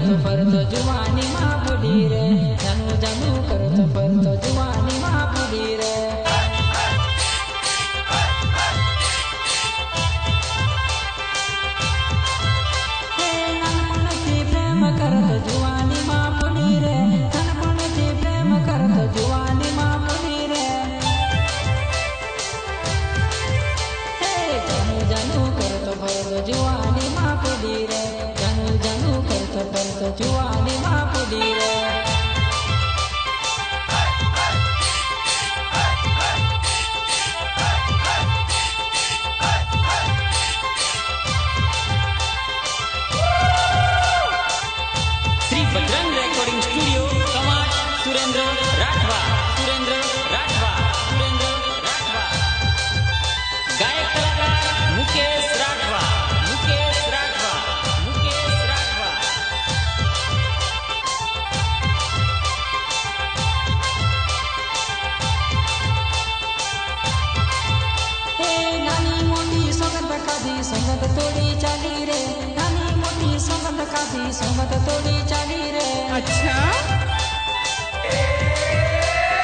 करतो फरतो जुवानी मां बुढ़ी रे, जानू जानू करतो फरतो जुवानी मां बुढ़ी रे। हे नानपणથી પ્રેમ કરતો जुवानी मां बुढ़ी रे, नानपणથી પ્રેમ करतो जुवानी मां बुढ़ी रे। हे जानू जानू करतो फरतो जुवानी मां बुढ़ी रे, जानू जानू करतो फरतो जुवानी मां बुढ़ी रे। श्री बजरंग रेकॉर्डिंग स्टूडियो कमाट सुरेंद्र राठवा, सुरेंद्र राठवा, सुरेंद्र राठवा। गायक कलाकार मुकेश राठवा, मुकेश राठवा, मुकेश राठवा। हे नानी मोटी सोगंद काधी संगत तोड़ी चाली रे, नानी मोटी सोगंद काधी संगत तोड़ी चाली रे। अच्छा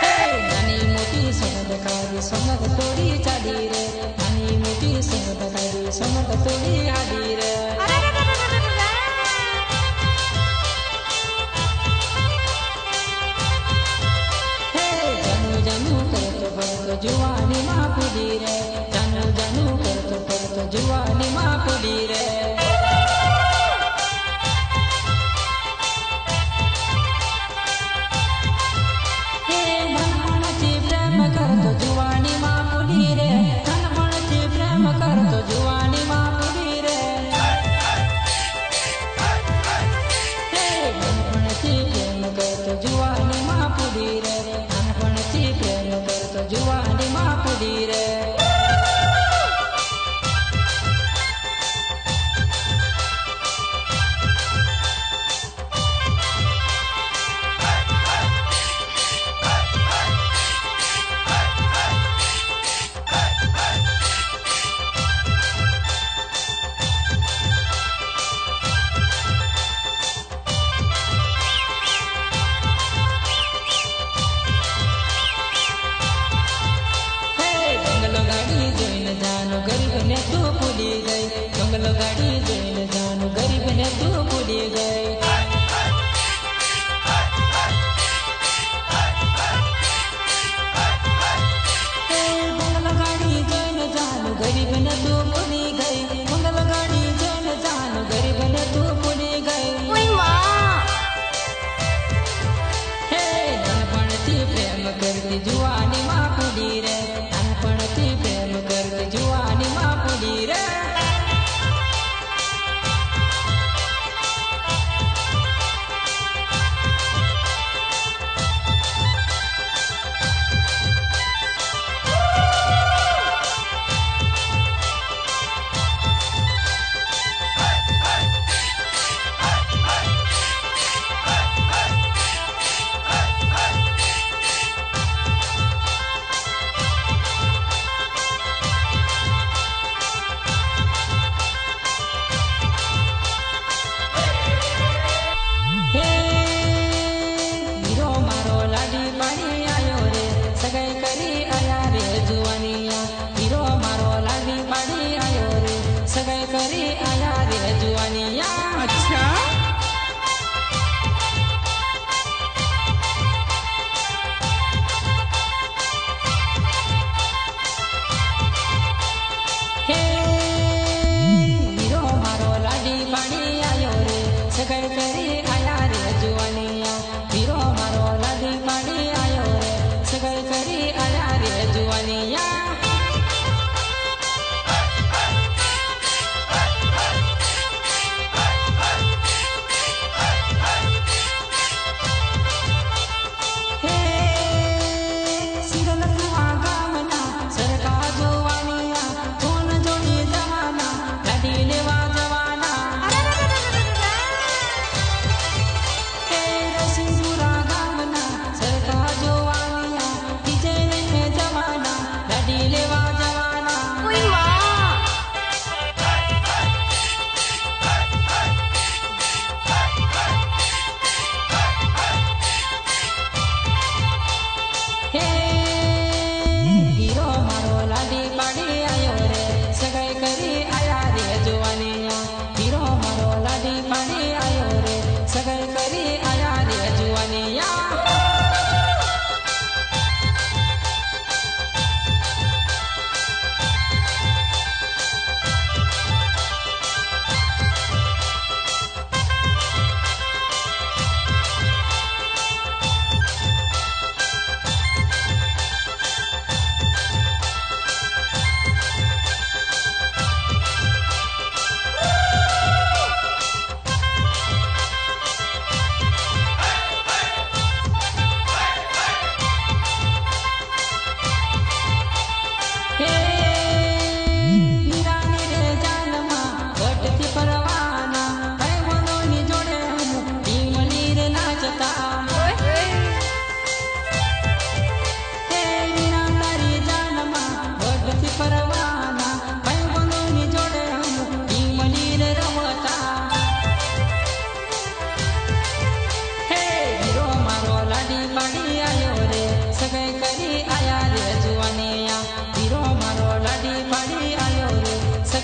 हे नानी मोटी सोगंद काधी संगत तोड़ी चाली रे, नानी मोटी सोगंद काधी संगत तोड़ी आली रे। हे जानू जानू करतो फरतो जुवानी मां बुढ़ी रे, जानू जानू करतो फरतो जुवानी मां बुढ़ी रे। हे नानपणથી પ્રેમ કરતો जुवानी मां बुढ़ी रे, नानपणથી પ્રેમ કરતો जुवानी मां बुढ़ी रे। हे नानपणથી પ્રેમ કરતો जुवानी मां बुढ़ी रे, नानपणથી પ્રેમ કરતો जुवानी मां बुढ़ी रे। हे जंगल गाड़ी जोઈને જાનો ગરીબને તું ભૂલી ગઈ, જંગલ ગાડી જોઈને જાનો ગરીબને તું ભૂલી ગઈ। हे जंगल गाड़ी जोઈને જાનો ગરીબને તું ભૂલી ગઈ, જંગલ ગાડી જોઈને જાનો ગરીબને તું ભૂલી ગઈ। हे नानपणથી પ્રેમ કરતી जुवानी मां बुढ़ी रे, नानपणથી પ્રેમ કરતી जुवानी मां बुढ़ी रे। हे हीरो मारो लाडी पानी आयो रे, सगाई करी आया रे जुवानिया। हीरो मारो लाडी पानी आयो रे, सगाई करी आया रे जुवानिया। अच्छा हे हीरो मारो लाडी पानी आयो रे, सगाई करी आया रे जुवानिया। हीरो मारो लाडी पानी आयो रे, सगाई करी आया रे जुवानिया।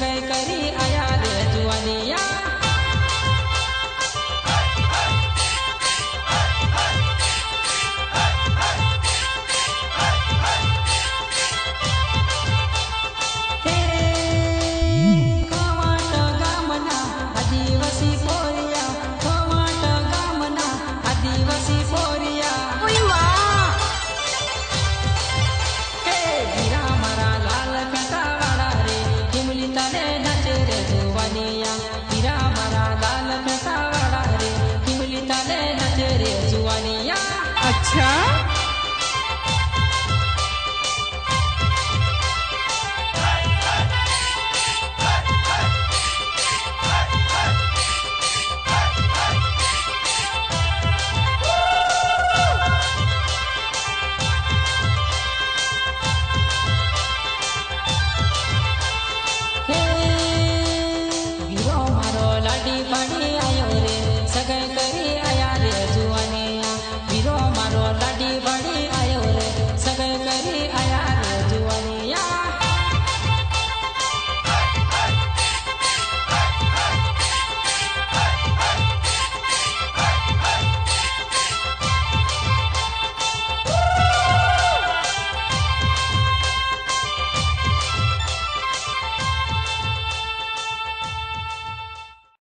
સગાઈ કરી આયા